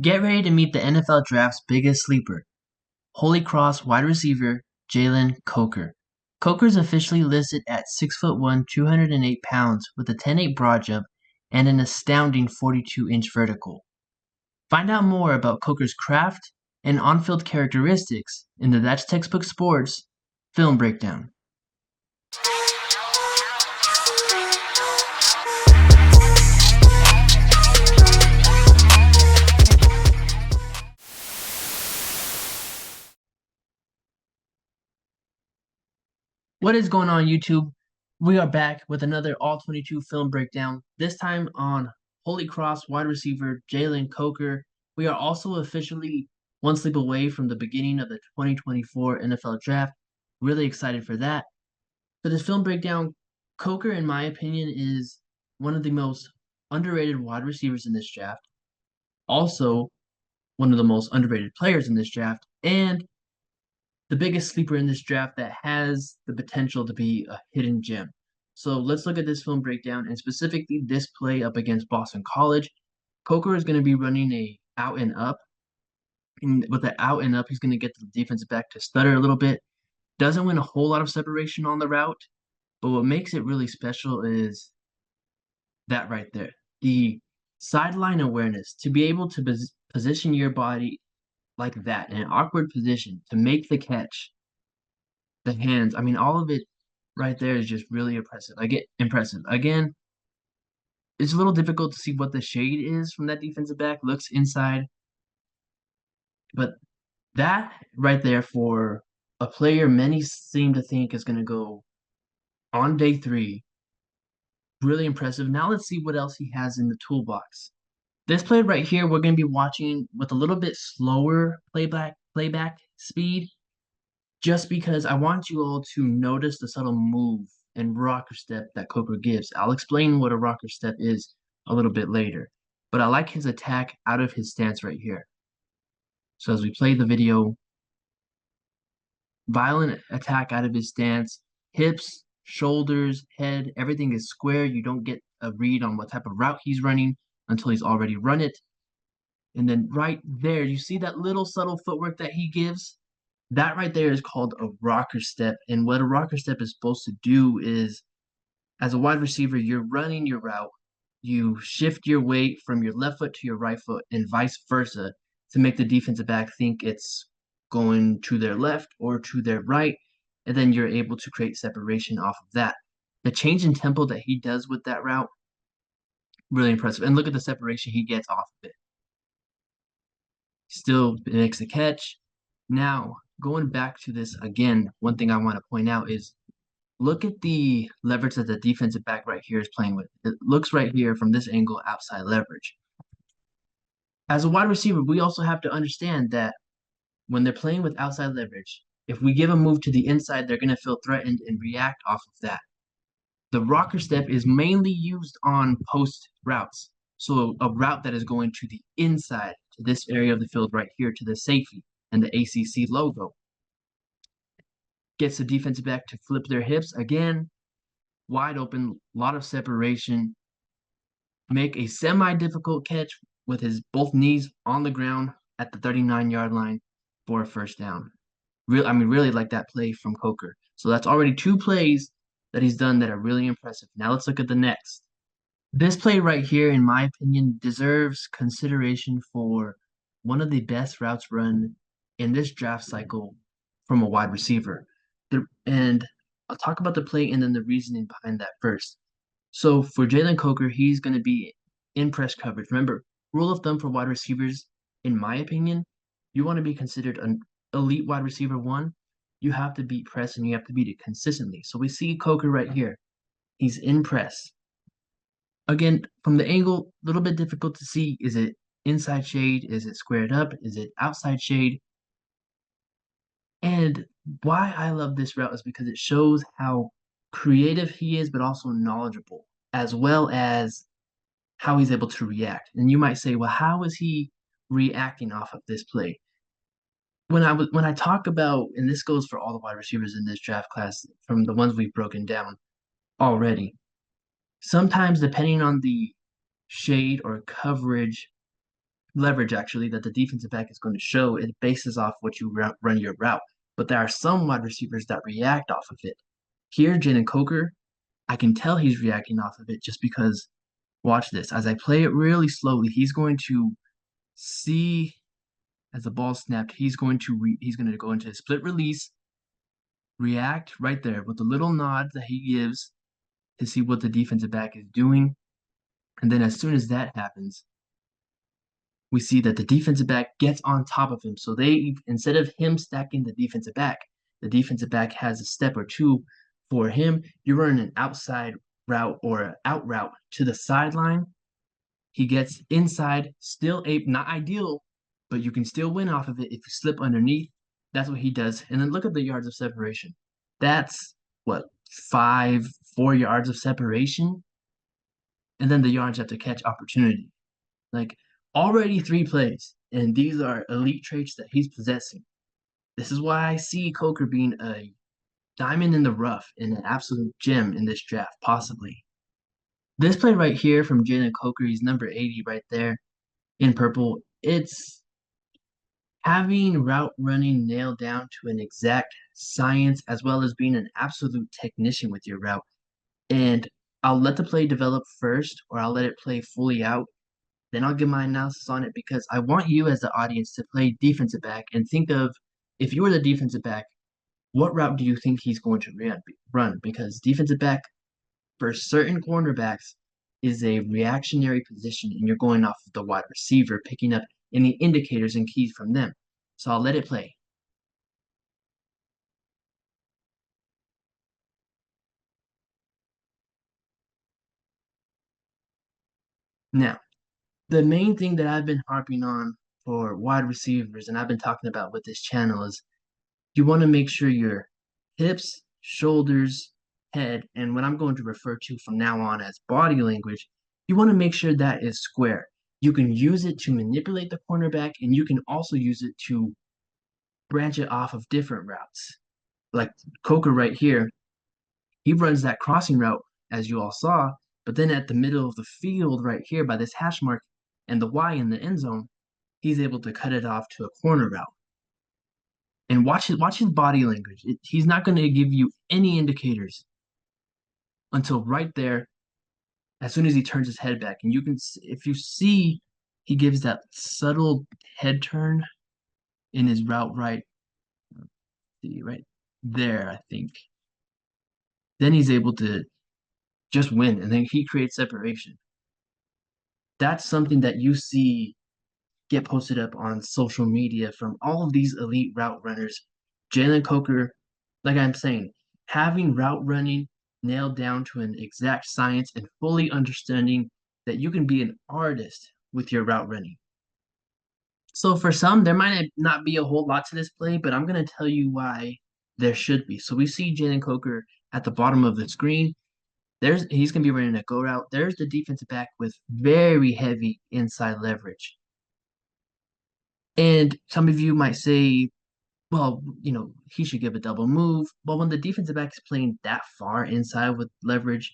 Get ready to meet the NFL Draft's biggest sleeper, Holy Cross wide receiver Jalen Coker. Coker is officially listed at 6'1", 208 pounds with a 10.8 broad jump and an astounding 42-inch vertical. Find out more about Coker's craft and on-field characteristics in the That's Textbook Sports film breakdown. What is going on, YouTube? We are back with another All 22 film breakdown, this time on Holy Cross wide receiver Jalen Coker. We are also officially one sleep away from the beginning of the 2024 NFL Draft. Really excited for that. For this film breakdown, Coker, in my opinion, is one of the most underrated wide receivers in this draft. Also, one of the most underrated players in this draft, and the biggest sleeper in this draft that has the potential to be a hidden gem. So let's look at this film breakdown and specifically this play up against Boston College. Coker is going to be running a out and up. And with the out and up, he's going to get the defensive back to stutter a little bit. Doesn't win a whole lot of separation on the route, but what makes it really special is that right there. The sideline awareness to be able to position your body like that in an awkward position to make the catch, the hands. I mean, all of it right there is just really impressive. I get impressive. Again, it's a little difficult to see what the shade is from that defensive back. Looks inside, but that right there for a player many seem to think is going to go on day 3. Really impressive. Now let's see what else he has in the toolbox. This play right here, we're going to be watching with a little bit slower playback speed, just because I want you all to notice the subtle move and rocker step that Coker gives. I'll explain what a rocker step is a little bit later, but I like his attack out of his stance right here. So as we play the video, violent attack out of his stance, hips, shoulders, head, everything is square. You don't get a read on what type of route he's running until he's already run it. And then right there, you see that little subtle footwork that he gives? That right there is called a rocker step. And what a rocker step is supposed to do is, as a wide receiver, you're running your route. You shift your weight from your left foot to your right foot and vice versa to make the defensive back think it's going to their left or to their right. And then you're able to create separation off of that. The change in tempo that he does with that route, really impressive. And look at the separation he gets off of it. Still makes the catch. Now, going back to this again, one thing I want to point out is look at the leverage that the defensive back right here is playing with. It looks right here from this angle outside leverage. As a wide receiver, we also have to understand that when they're playing with outside leverage, if we give a move to the inside, they're going to feel threatened and react off of that. The rocker step is mainly used on post routes. So a route that is going to the inside, to this area of the field right here, to the safety and the ACC logo. Gets the defensive back to flip their hips. Again, wide open, lot of separation. Make a semi-difficult catch with his both knees on the ground at the 39-yard line for a first down. Really like that play from Coker. So that's already 2 plays that he's done that are really impressive. Now let's look at the next. This play right here, in my opinion, deserves consideration for one of the best routes run in this draft cycle from a wide receiver. And I'll talk about the play and then the reasoning behind that first. So for Jalen Coker, he's going to be in press coverage. Remember, rule of thumb for wide receivers, in my opinion, you want to be considered an elite wide receiver 1, you have to beat press and you have to beat it consistently. So we see Coker right here. He's in press. Again, from the angle, a little bit difficult to see. Is it inside shade? Is it squared up? Is it outside shade? And why I love this route is because it shows how creative he is, but also knowledgeable, as well as how he's able to react. And you might say, well, how is he reacting off of this play? When I talk about, and this goes for all the wide receivers in this draft class, from the ones we've broken down already, sometimes depending on the shade or coverage leverage actually that the defensive back is going to show. It bases off what you run your route. But there are some wide receivers that react off of it. Here, Jalen Coker, I can tell he's reacting off of it just because, watch this. As I play it really slowly, he's going to see as the ball snapped, he's going to go into a split release, react right there with the little nod that he gives to see what the defensive back is doing. And then as soon as that happens, we see that the defensive back gets on top of him. So they, instead of him stacking the defensive back has a step or two for him. You're running an outside route or an out route to the sideline. He gets inside, still not ideal, but you can still win off of it if you slip underneath. That's what he does. And then look at the yards of separation. That's what, 4 yards of separation? And then the yards after catch opportunity. Like already 3 plays, and these are elite traits that he's possessing. This is why I see Coker being a diamond in the rough and an absolute gem in this draft, possibly. This play right here from Jalen Coker, he's number 80 right there in purple. It's having route running nailed down to an exact science as well as being an absolute technician with your route. And I'll let the play develop first, or I'll let it play fully out. Then I'll give my analysis on it because I want you as the audience to play defensive back and think of if you were the defensive back, what route do you think he's going to run? Because defensive back for certain cornerbacks is a reactionary position, and you're going off of the wide receiver, picking up any indicators and keys from them. So I'll let it play. Now, the main thing that I've been harping on for wide receivers, and I've been talking about with this channel, is you want to make sure your hips, shoulders, head, and what I'm going to refer to from now on as body language, you want to make sure that is square. You can use it to manipulate the cornerback, and you can also use it to branch it off of different routes. Like Coker right here, he runs that crossing route, as you all saw, but then at the middle of the field right here by this hash mark and the Y in the end zone, he's able to cut it off to a corner route. And watch his body language. He's not going to give you any indicators until right there, as soon as he turns his head back. And you can, if you see, he gives that subtle head turn in his route right there, I think. Then he's able to just win, and then he creates separation. That's something that you see get posted up on social media from all of these elite route runners. Jalen Coker, like I'm saying, having route running nailed down to an exact science and fully understanding that you can be an artist with your route running. So for some, there might not be a whole lot to this play, but I'm going to tell you why there should be. So we see Jalen Coker at the bottom of the screen. He's going to be running a go route. There's the defensive back with very heavy inside leverage. And some of you might say, well, he should give a double move. But when the defensive back is playing that far inside with leverage,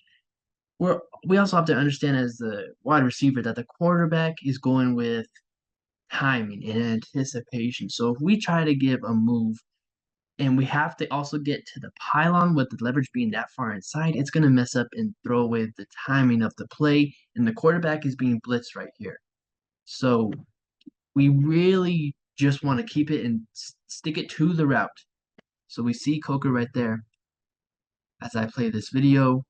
we also have to understand as the wide receiver that the quarterback is going with timing and anticipation. So if we try to give a move and we have to also get to the pylon with the leverage being that far inside, it's going to mess up and throw away the timing of the play. And the quarterback is being blitzed right here. So we really just want to keep it and stick it to the route. So we see Coker right there as I play this video.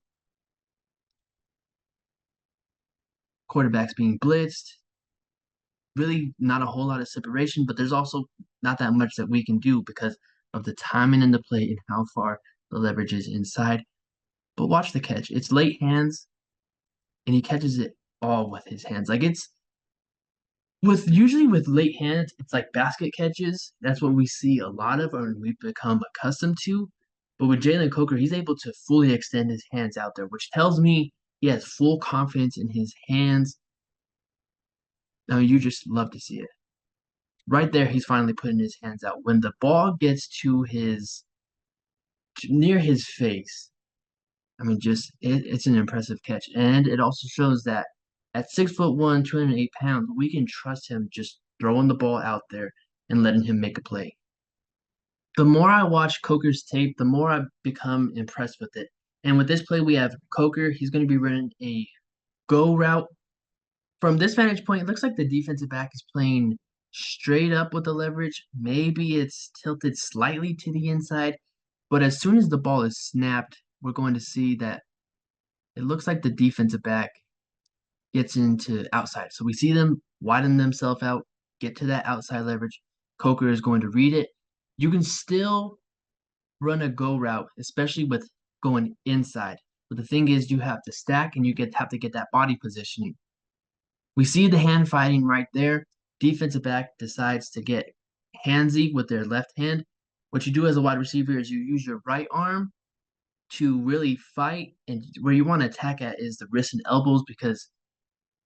Quarterback's being blitzed. Really not a whole lot of separation, but there's also not that much that we can do because of the timing in the play and how far the leverage is inside. But watch the catch. It's late hands, and he catches it all with his hands. Like usually with late hands, it's like basket catches. That's what we see a lot of, or we've become accustomed to. But with Jalen Coker, he's able to fully extend his hands out there, which tells me he has full confidence in his hands. Now you just love to see it. Right there, he's finally putting his hands out. When the ball gets to near his face, I mean, it's an impressive catch, and it also shows that At 6'1", 208 pounds, we can trust him just throwing the ball out there and letting him make a play. The more I watch Coker's tape, the more I become impressed with it. And with this play, we have Coker. He's going to be running a go route. From this vantage point, it looks like the defensive back is playing straight up with the leverage. Maybe it's tilted slightly to the inside, but as soon as the ball is snapped, we're going to see that it looks like the defensive back gets into outside. So we see them widen themselves out, get to that outside leverage. Coker is going to read it. You can still run a go route, especially with going inside. But the thing is, you have to stack and have to get that body positioning. We see the hand fighting right there. Defensive back decides to get handsy with their left hand. What you do as a wide receiver is you use your right arm to really fight, and where you want to attack at is the wrists and elbows because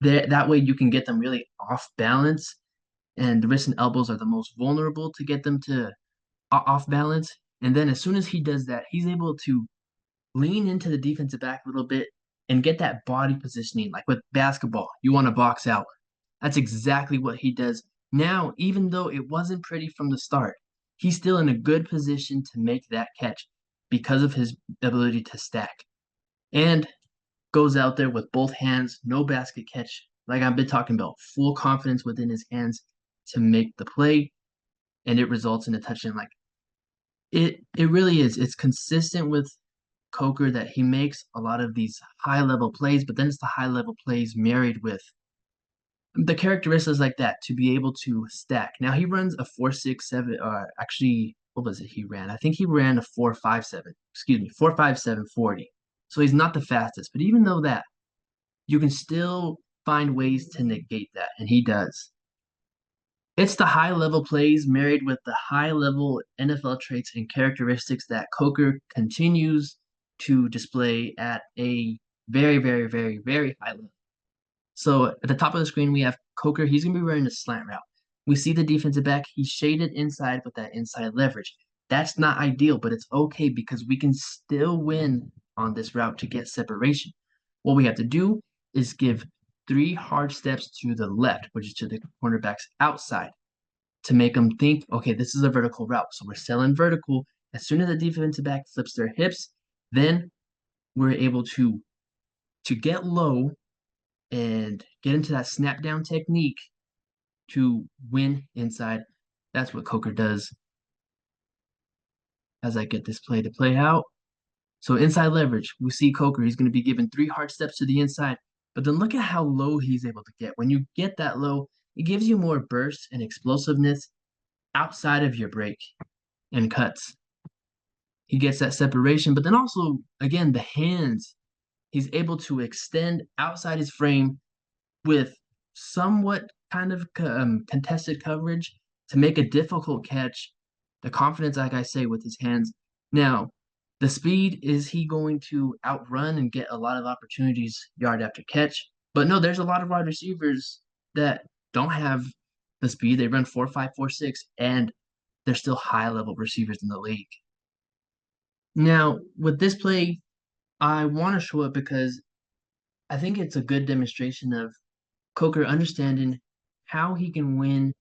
that way you can get them really off balance, and the wrists and elbows are the most vulnerable to get them to off balance. And then as soon as he does that, he's able to lean into the defensive back a little bit and get that body positioning. Like with basketball, you want to box out. That's exactly what he does. Now, even though it wasn't pretty from the start, he's still in a good position to make that catch because of his ability to stack. And goes out there with both hands, no basket catch. Like I've been talking about, full confidence within his hands to make the play, and it results in a touchdown. Like it really is. It's consistent with Coker that he makes a lot of these high level plays, but then it's the high level plays married with the characteristics like that to be able to stack. Now he runs a 4.67. Actually, what was it he ran? I think he ran a 4.57. Excuse me, 4.57 40. So he's not the fastest, but even though that, you can still find ways to negate that, and he does. It's the high level plays married with the high level NFL traits and characteristics that Coker continues to display at a very, very, very, very high level. So at the top of the screen, we have Coker. He's going to be running a slant route. We see the defensive back. He's shaded inside with that inside leverage. That's not ideal, but it's okay because we can still win on this route to get separation. What we have to do is give 3 hard steps to the left, which is to the cornerback's outside, to make them think, okay, this is a vertical route. So we're selling vertical. As soon as the defensive back flips their hips, then we're able to get low and get into that snap down technique to win inside. That's what Coker does as I get this play to play out. So inside leverage, we see Coker. He's going to be given 3 hard steps to the inside, but then look at how low he's able to get. When you get that low, it gives you more burst and explosiveness outside of your break and cuts. He gets that separation, but then also, again, the hands. He's able to extend outside his frame with somewhat kind of contested coverage to make a difficult catch. The confidence, like I say, with his hands. Now, the speed, is he going to outrun and get a lot of opportunities yard after catch? But no, there's a lot of wide receivers that don't have the speed. They run 4.5, 4.6, and they're still high level receivers in the league. Now, with this play, I want to show it because I think it's a good demonstration of Coker understanding how he can win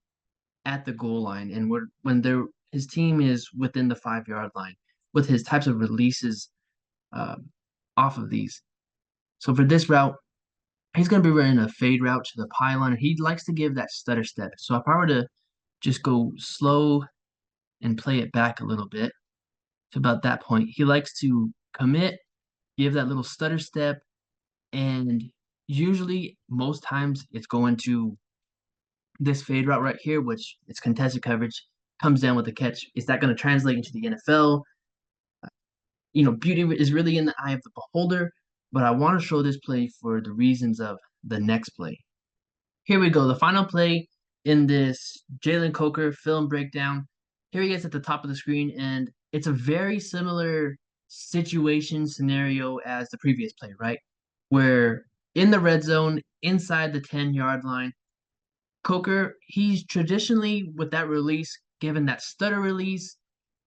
at the goal line and when his team is within the 5 yard line with his types of releases uh, off of these. So for this route, he's going to be running a fade route to the pylon. He likes to give that stutter step. So if I were to just go slow and play it back a little bit to about that point, he likes to commit, give that little stutter step, and usually most times it's going to this fade route right here, which is contested coverage, comes down with the catch. Is that going to translate into the NFL? Beauty is really in the eye of the beholder, but I want to show this play for the reasons of the next play. Here we go. The final play in this Jalen Coker film breakdown. Here he gets at the top of the screen, and it's a very similar situation scenario as the previous play, right? Where in the red zone, inside the 10 yard line, Coker, he's traditionally with that release, given that stutter release,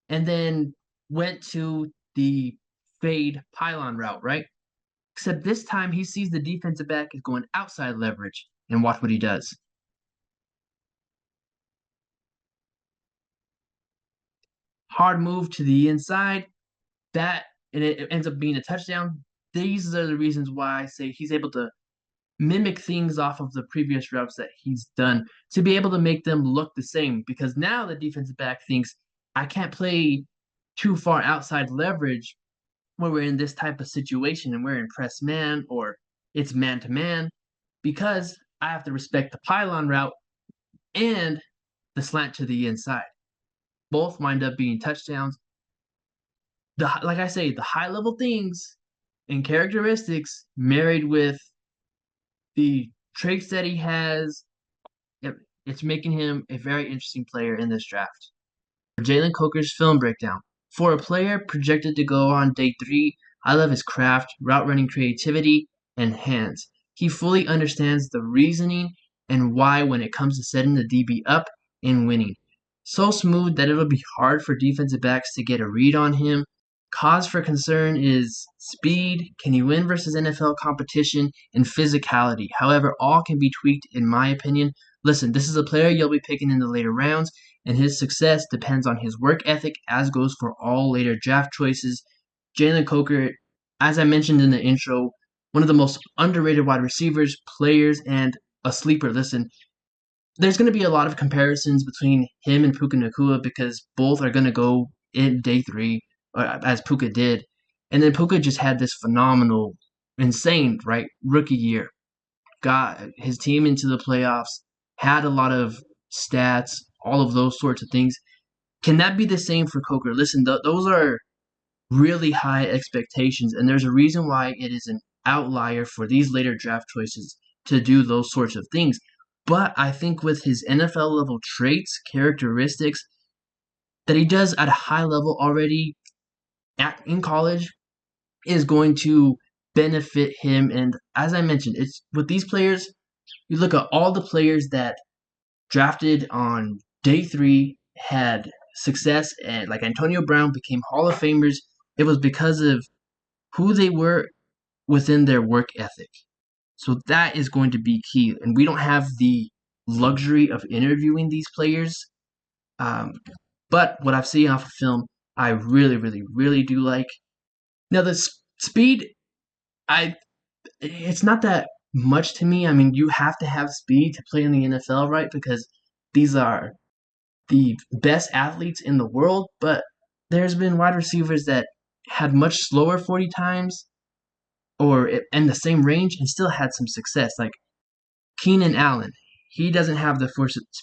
and then went to the fade pylon route, right? Except this time he sees the defensive back is going outside leverage, and watch what he does. Hard move to the inside, that and it ends up being a touchdown. These are the reasons why I say he's able to mimic things off of the previous routes that he's done to be able to make them look the same. Because now the defensive back thinks I can't play too far outside leverage when we're in this type of situation and we're in press man or it's man to man because I have to respect the pylon route and the slant to the inside. Both wind up being touchdowns. Like I say, the high level things and characteristics married with the traits that he has, yep, it's making him a very interesting player in this draft. Jalen Coker's film breakdown. For a player projected to go on day 3, I love his craft, route running creativity, and hands. He fully understands the reasoning and why when it comes to setting the DB up and winning. So smooth that it'll be hard for defensive backs to get a read on him. Cause for concern is speed, can he win versus NFL competition, and physicality. However, all can be tweaked in my opinion. Listen, this is a player you'll be picking in the later rounds, and his success depends on his work ethic, as goes for all later draft choices. Jalen Coker, as I mentioned in the intro, one of the most underrated wide receivers, players, and a sleeper. Listen, there's going to be a lot of comparisons between him and Puka Nacua because both are going to go in day 3, as Puka did. And then Puka just had this phenomenal, insane, right, rookie year. Got his team into the playoffs, had a lot of stats, all of those sorts of things. Can that be the same for Coker? Listen, those are really high expectations, and there's a reason why it is an outlier for these later draft choices to do those sorts of things. But I think with his NFL level traits, characteristics that he does at a high level already in college is going to benefit him. And as I mentioned, it's with these players, you look at all the players that drafted on day 3 had success, and like Antonio Brown became Hall of Famers. It was because of who they were within their work ethic. So that is going to be key. And we don't have the luxury of interviewing these players. Um, but what I've seen off of film, I really, really, really do like. Now the speed, I it's not that much to me. I mean, you have to have speed to play in the NFL, right? Because these are the best athletes in the world. But there's been wide receivers that had much slower 40 times or in the same range and still had some success. Like Keenan Allen, he doesn't have the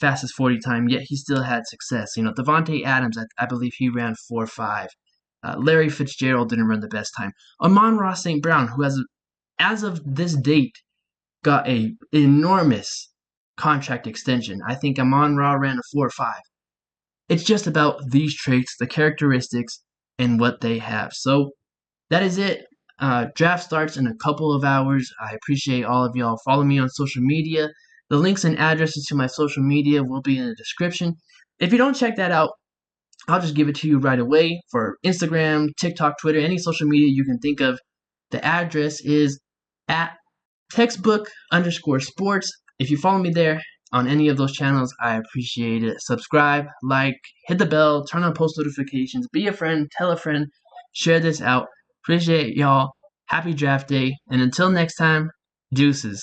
fastest 40 time, yet he still had success. You know, Devontae Adams, I believe he ran 4.5. Larry Fitzgerald didn't run the best time. Amon-Ra St. Brown, who has, as of this date, got a enormous contract extension. I think Amon-Ra ran a 4.5. It's just about these traits, the characteristics, and what they have. So that is it. Draft starts in a couple of hours. I appreciate all of y'all. Follow me on social media. The links and addresses to my social media will be in the description. If you don't check that out, I'll just give it to you right away for Instagram, TikTok, Twitter, any social media you can think of. The address is at textbook_sports. If you follow me there on any of those channels, I appreciate it. Subscribe, like, hit the bell, turn on post notifications, be a friend, tell a friend, share this out. Appreciate y'all. Happy draft day. And until next time, deuces.